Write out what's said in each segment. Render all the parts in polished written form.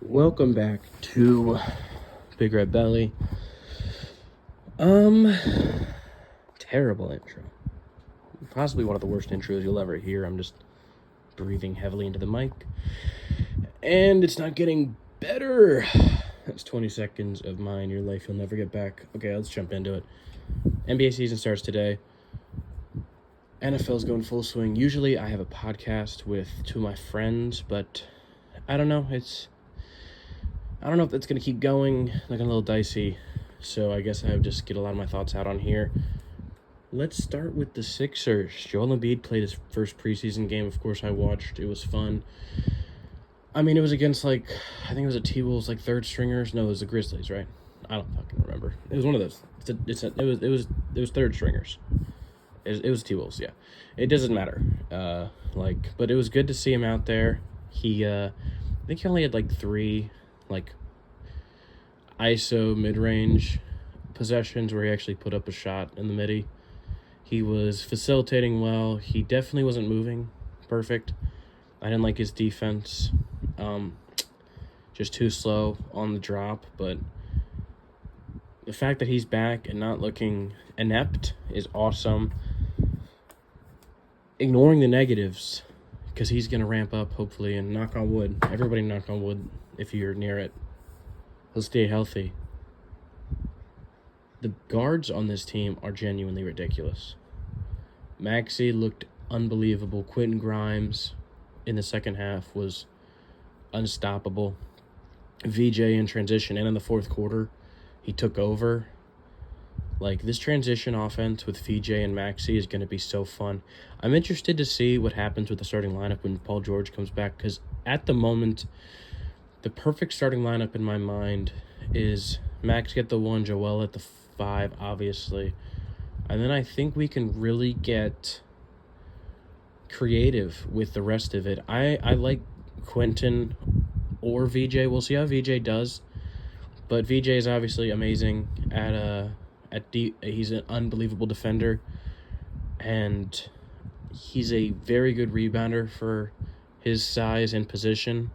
Welcome back to Big Red Belly. Terrible intro. Possibly one of the worst intros you'll ever hear. I'm just breathing heavily into the mic. And it's not getting better. That's 20 seconds of mine, your life you'll never get back. Okay, let's jump into it. NBA season starts today. NFL's going full swing. Usually I have a podcast with two of my friends, but I don't know. I don't know if it's going to keep going, like a little dicey, so I guess I would just get a lot of my thoughts out on here. Let's start with the Sixers. Joel Embiid played his first preseason game. Of course, I watched. It was fun. I mean, it was against, I think it was a T-Wolves, third stringers. No, it was the Grizzlies, right? I don't fucking remember. It was one of those. It was third stringers. It was T-Wolves, yeah. It doesn't matter. But it was good to see him out there. I think he only had, three ISO mid-range possessions where he actually put up a shot in the midi. He was facilitating well. He definitely wasn't moving perfect. I didn't like his defense. Just too slow on the drop, but the fact that he's back and not looking inept is awesome. Ignoring the negatives, because he's going to ramp up, hopefully, and knock on wood. Everybody knock on wood if you're near it. He'll stay healthy. The guards on this team are genuinely ridiculous. Maxey looked unbelievable. Quentin Grimes in the second half was unstoppable. VJ in transition and in the fourth quarter, he took over. This transition offense with VJ and Maxey is going to be so fun. I'm interested to see what happens with the starting lineup when Paul George comes back, because at the moment, the perfect starting lineup in my mind is Max at the 1, Joel at the 5, obviously. And then I think we can really get creative with the rest of it. I like Quentin or VJ. We'll see how VJ does. But VJ is obviously amazing he's an unbelievable defender. And he's a very good rebounder for his size and position.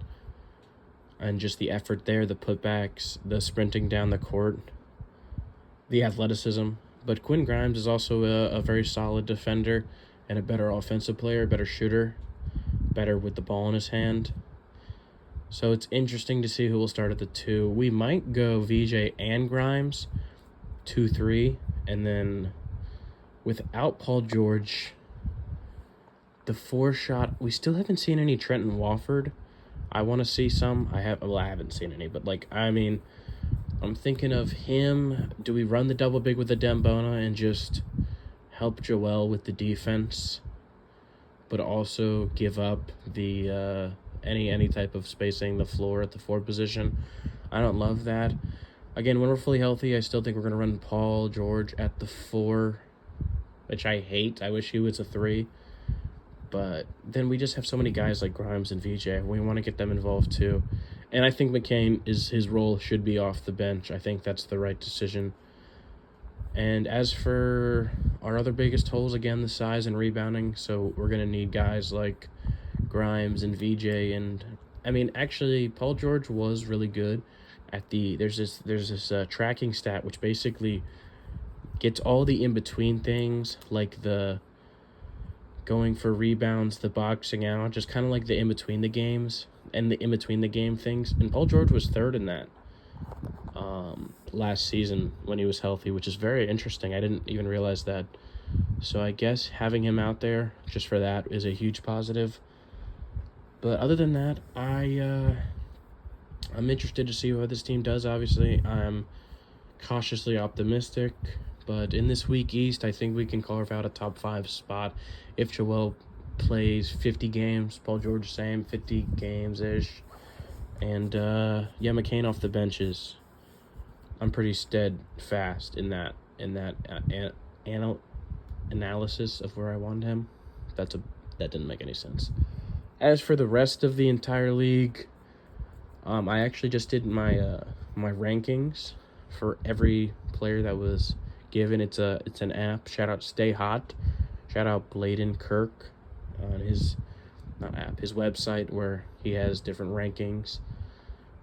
And just the effort there, the putbacks, the sprinting down the court, the athleticism. But Quinn Grimes is also a very solid defender and a better offensive player, better shooter, better with the ball in his hand. So it's interesting to see who will start at the 2. We might go VJ and Grimes, 2-3, and then without Paul George, the 4 shot, we still haven't seen any Trenton Wofford. I want to see some. I haven't seen any, but I'm thinking of him. Do we run the double big with the Dembona and just help Joel with the defense, but also give up the any type of spacing the floor at the 4 position? I don't love that. Again, when we're fully healthy, I still think we're going to run Paul George at the 4, which I hate. I wish he was a 3. But then we just have so many guys like Grimes and VJ. We want to get them involved too. And I think McCain, his role should be off the bench. I think that's the right decision. And as for our other biggest holes, again, the size and rebounding. So we're going to need guys like Grimes and VJ. And, actually, Paul George was really good at there's this tracking stat which basically gets all the in-between things, like the going for rebounds, the boxing out, just kind of like the in-between the games and the in-between the game things. And Paul George was 3rd in that last season when he was healthy, which is very interesting. I didn't even realize that. So I guess having him out there just for that is a huge positive. But other than that, I'm interested to see what this team does, obviously. I'm cautiously optimistic. But in this week East, I think we can carve out a top 5 spot. If Joel plays 50 games, Paul George same, 50 games-ish. And, McCain off the benches. I'm pretty steadfast in that analysis of where I want him. That didn't make any sense. As for the rest of the entire league, I actually just did my rankings for every player that was given. It's an app. Shout out Stay Hot. Shout out Bladen Kirk on his website where he has different rankings.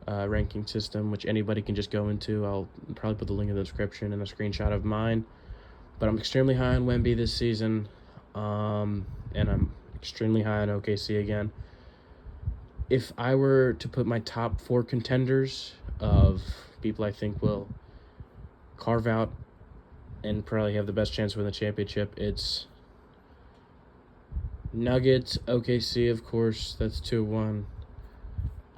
ranking system, which anybody can just go into. I'll probably put the link in the description and a screenshot of mine. But I'm extremely high on Wemby this season, and I'm extremely high on OKC again. If I were to put my top 4 contenders of people I think will carve out and probably have the best chance to win the championship, it's Nuggets, OKC, of course. That's 2-1.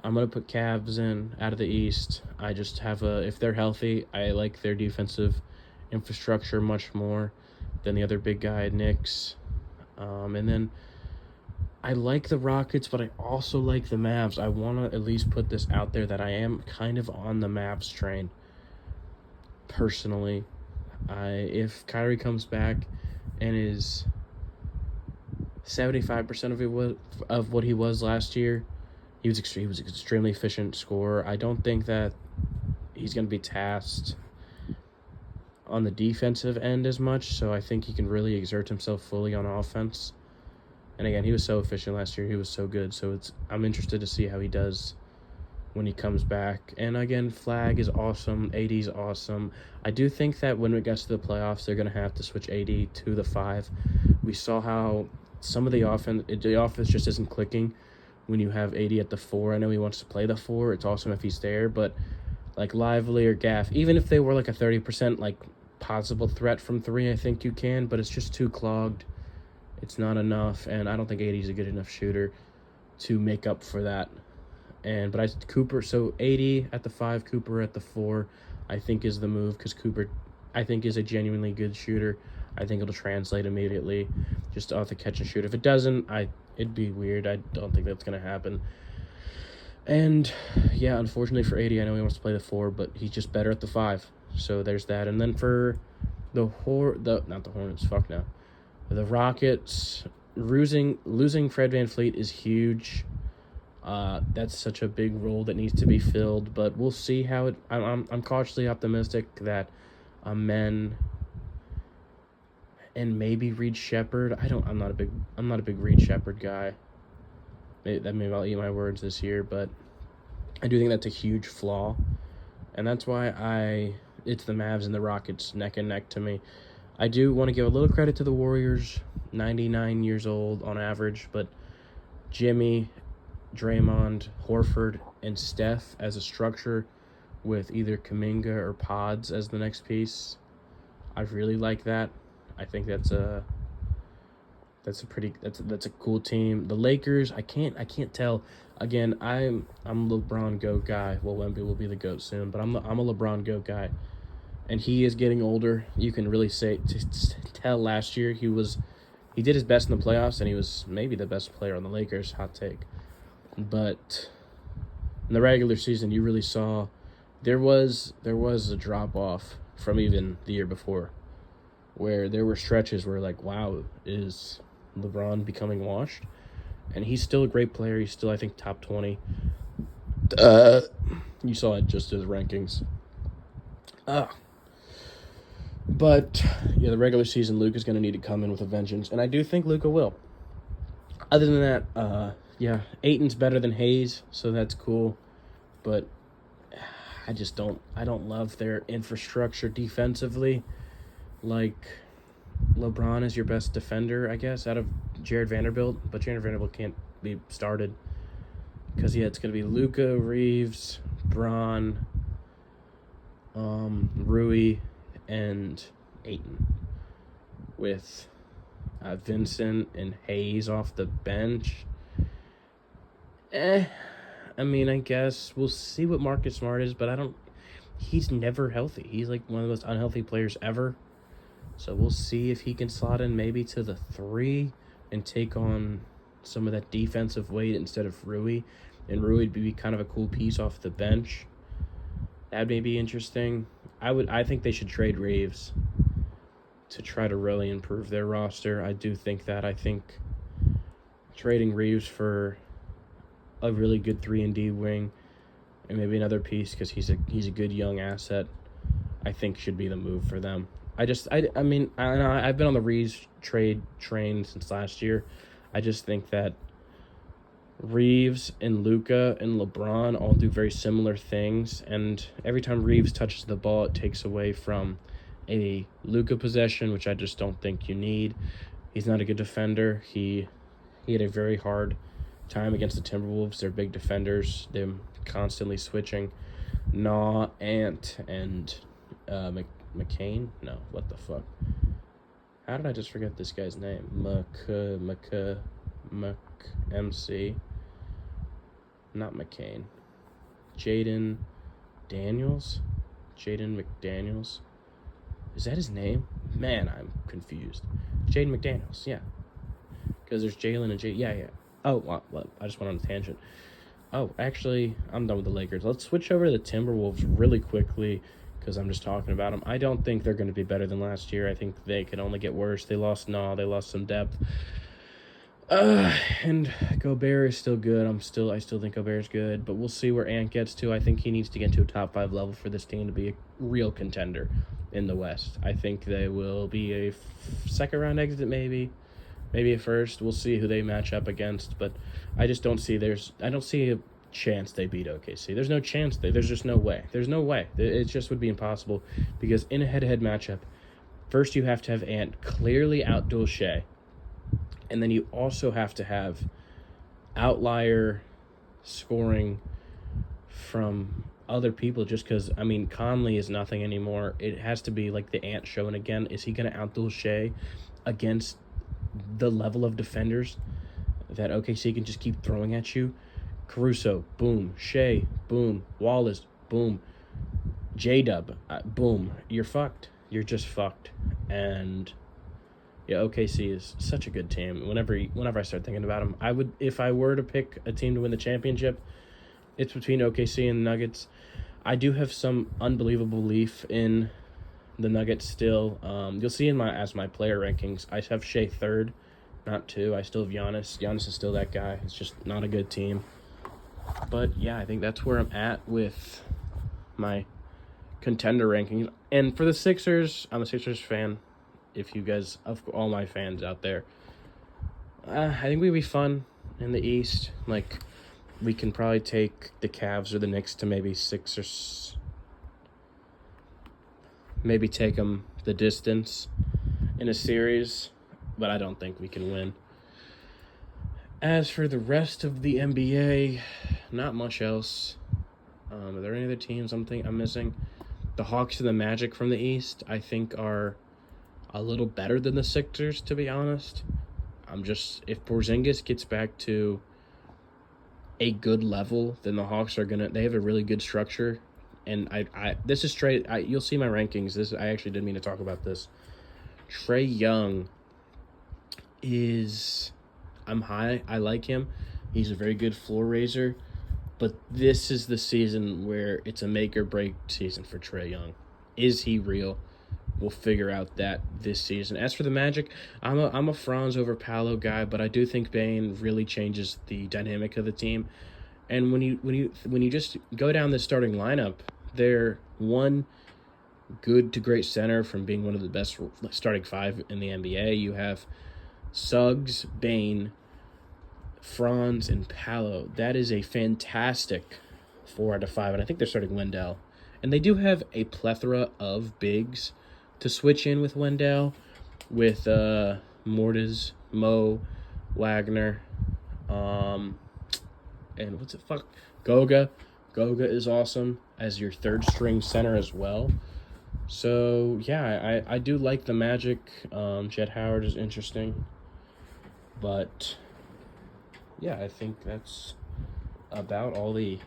I'm going to put Cavs in out of the East. I just have if they're healthy, I like their defensive infrastructure much more than the other big guy, Knicks. And then I like the Rockets, but I also like the Mavs. I want to at least put this out there that I am kind of on the Mavs train, personally. If Kyrie comes back and is 75% of what he was last year, he was an extremely efficient scorer. I don't think that he's going to be tasked on the defensive end as much, so I think he can really exert himself fully on offense. And again, he was so efficient last year. He was so good. So I'm interested to see how he does when he comes back. And again, Flag is awesome. AD is awesome. I do think that when it gets to the playoffs, they're going to have to switch AD to the 5. We saw how some of the offense just isn't clicking when you have AD at the 4. I know he wants to play the 4. It's awesome if he's there. But like Lively or Gaff, even if they were like a 30% like possible threat from 3, I think you can. But it's just too clogged. It's not enough, and I don't think AD is a good enough shooter to make up for that. Cooper, so AD at the 5, Cooper at the 4, I think is the move, because Cooper, I think, is a genuinely good shooter. I think it'll translate immediately, just off the catch and shoot. If it doesn't, it'd be weird. I don't think that's gonna happen. And yeah, unfortunately for AD, I know he wants to play the 4, but he's just better at the 5. So there's that. And then for the Hornets, fuck no. The Rockets, losing Fred VanVleet is huge. That's such a big role that needs to be filled, but we'll see how it. I'm cautiously optimistic that Men and maybe Reed Shepherd. I'm not a big Reed Shepherd guy. Maybe I'll eat my words this year, but I do think that's a huge flaw, and that's why it's the Mavs and the Rockets neck and neck to me. I do want to give a little credit to the Warriors, 99 years old on average, but Jimmy, Draymond, Horford, and Steph as a structure with either Kuminga or Pods as the next piece, I really like that. I think that's a cool team. The Lakers, I can't tell. Again, I'm a LeBron GOAT guy. Well, Wemby will be the GOAT soon, but I'm a LeBron GOAT guy. And he is getting older. You can really tell last year he did his best in the playoffs, and he was maybe the best player on the Lakers. Hot take. But in the regular season, you really saw there was a drop off from even the year before, where there were stretches where like, wow, is LeBron becoming washed? And he's still a great player. He's still, I think, top 20. You saw it just as rankings. But yeah, the regular season, Luka's going to need to come in with a vengeance, and I do think Luka will. Other than that, yeah, Ayton's better than Hayes, so that's cool. But I don't love their infrastructure defensively. Like, LeBron is your best defender, I guess, out of Jared Vanderbilt, but Jared Vanderbilt can't be started because it's going to be Luka, Reeves, Braun, Rui, and Ayton, with Vincent and Hayes off the bench. I mean, I guess we'll see what Marcus Smart is, but he's never healthy. He's like one of the most unhealthy players ever. So we'll see if he can slot in maybe to the 3 and take on some of that defensive weight instead of Rui. And Rui would be kind of a cool piece off the bench. That may be interesting. I think they should trade Reeves to try to really improve their roster. I do think that. I think trading Reeves for a really good 3-and-D wing and maybe another piece because he's a good young asset, I think should be the move for them. I mean, I've been on the Reeves trade train since last year. I just think that Reeves and Luka and LeBron all do very similar things, and every time Reeves touches the ball, it takes away from a Luka possession, which I just don't think you need. He's not a good defender. He had a very hard time against the Timberwolves. They're big defenders. They're constantly switching. Ant, and McCain? No, what the fuck? How did I just forget this guy's name? MC. Not McCain. Jaden Daniels? Jaden McDaniels? Is that his name? Man, I'm confused. Jaden McDaniels, yeah. Because there's Jalen and Jaden. Yeah. Oh, well, I just went on a tangent. Oh, actually, I'm done with the Lakers. Let's switch over to the Timberwolves really quickly because I'm just talking about them. I don't think they're going to be better than last year. I think they can only get worse. They lost some depth. And Gobert is still good. I still think Gobert's good, but we'll see where Ant gets to. I think he needs to get to a top 5 level for this team to be a real contender in the West. I think they will be a second round exit, maybe a first. We'll see who they match up against, but I just don't see I don't see a chance they beat OKC. There's no chance there's just no way. There's no way. It just would be impossible because in a head-to-head matchup, first you have to have Ant clearly outduel Shea. And then you also have to have outlier scoring from other people just because, I mean, Conley is nothing anymore. It has to be like the Ant show. And again, is he going to outduel Shea against the level of defenders that OKC can just keep throwing at you? Caruso, boom. Shea, boom. Wallace, boom. J-Dub, boom. You're fucked. You're just fucked. And yeah, OKC is such a good team. Whenever I start thinking about them, if I were to pick a team to win the championship, it's between OKC and the Nuggets. I do have some unbelievable belief in the Nuggets still. You'll see as my player rankings, I have Shea 3rd, not 2. I still have Giannis. Giannis is still that guy. It's just not a good team. But yeah, I think that's where I'm at with my contender rankings. And for the Sixers, I'm a Sixers fan. If you guys, of all my fans out there, I think we'd be fun in the East. Like, we can probably take the Cavs or the Knicks to maybe 6 or maybe take them the distance in a series, but I don't think we can win. As for the rest of the NBA, not much else. Are there any other teams I'm missing? The Hawks and the Magic from the East, I think, are a little better than the Sixers, to be honest. If Porzingis gets back to a good level, then the Hawks they have a really good structure. And this is straight, you'll see my rankings. I actually didn't mean to talk about this. Trae Young I'm high. I like him. He's a very good floor raiser. But this is the season where it's a make or break season for Trae Young. Is he real? We'll figure out that this season. As for the Magic, I'm a Franz over Paolo guy, but I do think Bane really changes the dynamic of the team. And when you just go down the starting lineup, they're one good to great center from being one of the best starting 5 in the NBA. You have Suggs, Bane, Franz, and Paolo. That is a fantastic 4 out of 5, and I think they're starting Wendell. And they do have a plethora of bigs to switch in with Wendell, with Mortis, Mo, Wagner, and Goga. Goga is awesome as your 3rd string center as well. So yeah, I do like the Magic. Jett Howard is interesting, but yeah, I think that's about all the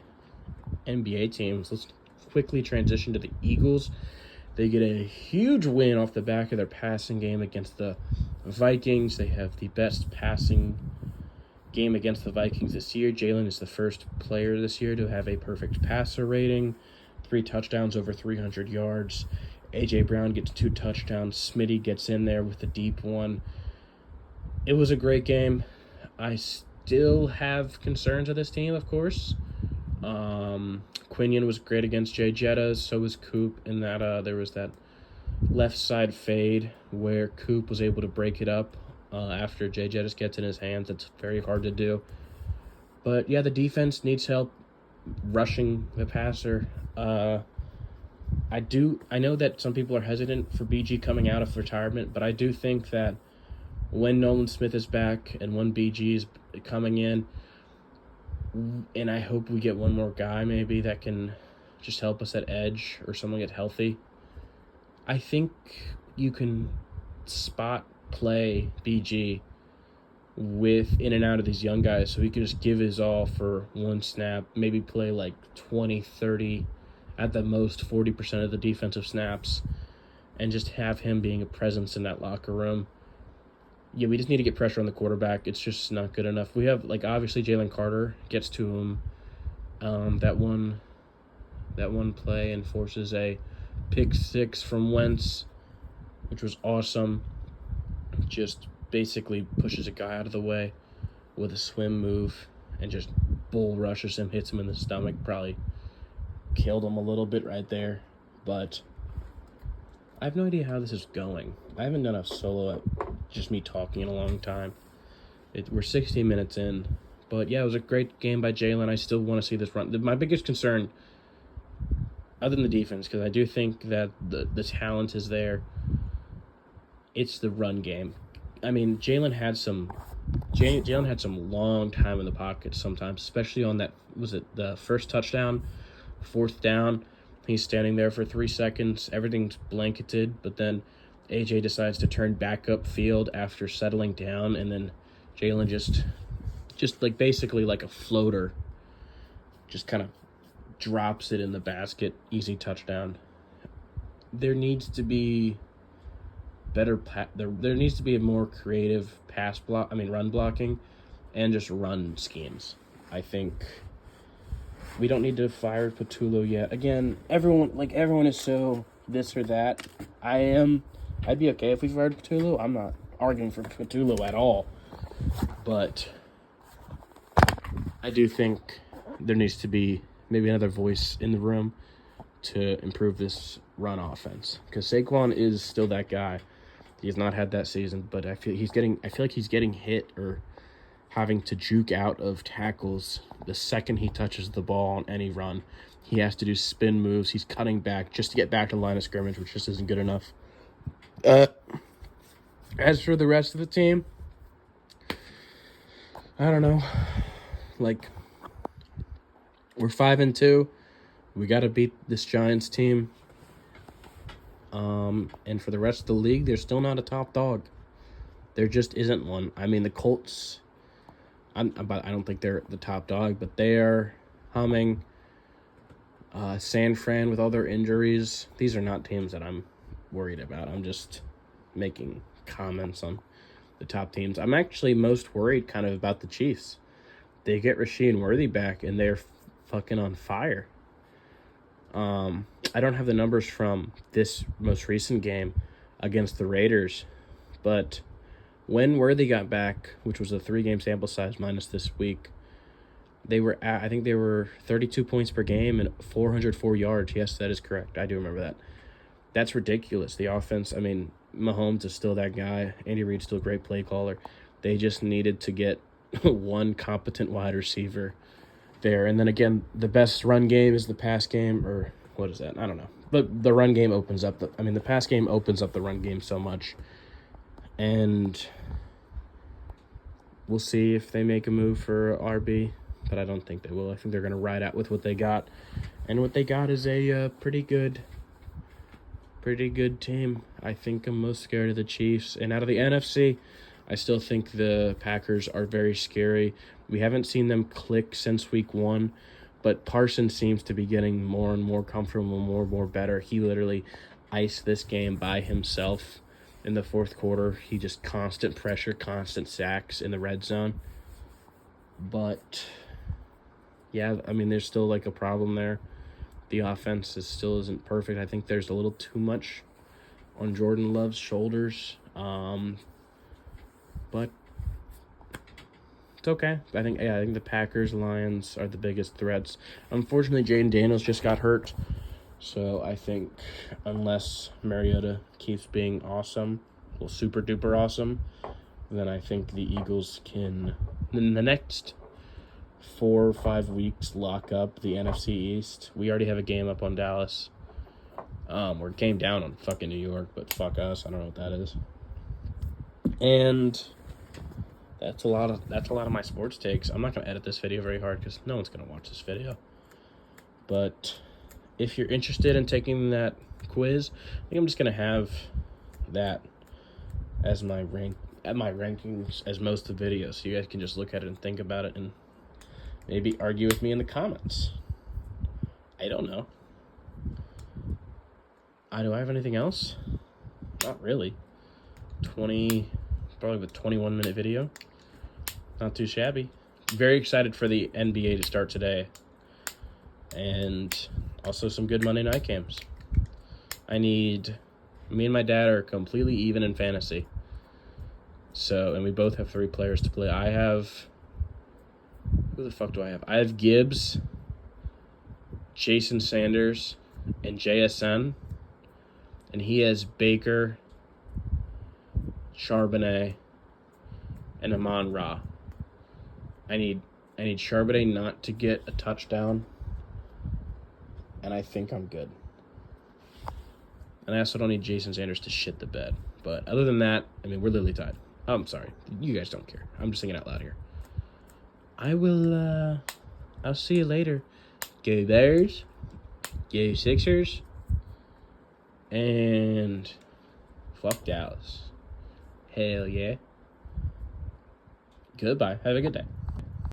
NBA teams. Let's quickly transition to the Eagles. They get a huge win off the back of their passing game against the Vikings. They have the best passing game against the Vikings this year. Jalen is the first player this year to have a perfect passer rating, 3 touchdowns over 300 yards. A.J. Brown gets 2 touchdowns. Smitty gets in there with the deep one. It was a great game. I still have concerns of this team, of course. Quinion was great against Jay Jettas. So was Coop in that there was that left side fade where Coop was able to break it up after Jay Jettas gets in his hands. It's very hard to do. But yeah, the defense needs help rushing the passer. I know that some people are hesitant for BG coming out of retirement, but I do think that when Nolan Smith is back and when BG is coming in, and I hope we get one more guy maybe that can just help us at edge or someone get healthy, I think you can spot play BG with in and out of these young guys so he can just give his all for one snap, maybe play like 20, 30, at the most 40% of the defensive snaps, and just have him being a presence in that locker room. Yeah, we just need to get pressure on the quarterback. It's just not good enough. We have, like, obviously Jalen Carter gets to him that one play and forces a pick six from Wentz, which was awesome. Just basically pushes a guy out of the way with a swim move and just bull rushes him, hits him in the stomach, probably killed him a little bit right there. But I have no idea how this is going. I haven't done a solo, just me talking in a long time. We're 16 minutes in. But yeah, it was a great game by Jalen. I still want to see this run. My biggest concern, other than the defense, because I do think that the talent is there, it's the run game. I mean, Jalen had some long time in the pocket sometimes, especially on that, was it the first touchdown, 4th down. He's standing there for 3 seconds. Everything's blanketed, but then AJ decides to turn back up field after settling down, and then Jalen just like basically like a floater, just kind of drops it in the basket. Easy touchdown. There needs to be better there needs to be a more creative run blocking and just run schemes. I think we don't need to fire Patullo yet. Again, everyone is so this or that. I'd be okay if we fired Patullo. I'm not arguing for Patullo at all. But I do think there needs to be maybe another voice in the room to improve this run offense. Because Saquon is still that guy. He has not had that season, but I feel like he's getting hit or having to juke out of tackles the second he touches the ball on any run. He has to do spin moves. He's cutting back just to get back to the line of scrimmage, which just isn't good enough. As for the rest of the team, I don't know. Like, we're 5-2. We got to beat this Giants team. And for the rest of the league, they're still not a top dog. There just isn't one. I mean, the Colts, I don't think they're the top dog, but they are humming. San Fran with all their injuries. These are not teams that I'm worried about. I'm just making comments on the top teams. I'm actually most worried kind of about the Chiefs. They get Rasheed Worthy back, and they're fucking on fire. I don't have the numbers from this most recent game against the Raiders, but when Worthy got back, which was a 3-game sample size minus this week, I think they were 32 points per game and 404 yards. Yes, that is correct. I do remember that. That's ridiculous. The offense, I mean, Mahomes is still that guy. Andy Reid's still a great play caller. They just needed to get one competent wide receiver there. And then again, the best run game is the pass game, or what is that? I don't know. But the run game opens up the pass game opens up the run game so much. And we'll see if they make a move for RB, but I don't think they will. I think they're going to ride out with what they got. And what they got is a pretty good team. I think I'm most scared of the Chiefs. And out of the NFC, I still think the Packers are very scary. We haven't seen them click since week 1, but Parsons seems to be getting more and more comfortable, more and more better. He literally iced this game by himself in the 4th quarter. He just constant pressure, constant sacks in the red zone. But, yeah, I mean, there's still like a problem there. The offense still isn't perfect. I think there's a little too much on Jordan Love's shoulders. But it's okay. I think the Packers, Lions are the biggest threats. Unfortunately, Jaden Daniels just got hurt. So I think unless Mariota keeps being awesome, well, super duper awesome, then I think the Eagles can, in the next 4 or 5 weeks lock up the NFC East. We already have a game up on Dallas. We're game down on fucking New York, but fuck us. I don't know what that is. And that's a lot of my sports takes. I'm not gonna edit this video very hard because no one's gonna watch this video. But if you're interested in taking that quiz, I think I'm just gonna have that as my rankings as most of the videos, so you guys can just look at it and think about it and maybe argue with me in the comments. I don't know. Do I have anything else? Not really. Probably a 21-minute video. Not too shabby. Very excited for the NBA to start today. And also some good Monday night games. Me and my dad are completely even in fantasy. And we both have 3 players to play. Who the fuck do I have? I have Gibbs, Jason Sanders, and JSN. And he has Baker, Charbonnet, and Amon-Ra. I need Charbonnet not to get a touchdown, and I think I'm good. And I also don't need Jason Sanders to shit the bed. But other than that, I mean, we're literally tied. I'm sorry. You guys don't care. I'm just thinking out loud here. I'll see you later. Go Bears. Go Sixers. And fuck Dallas. Hell yeah. Goodbye. Have a good day.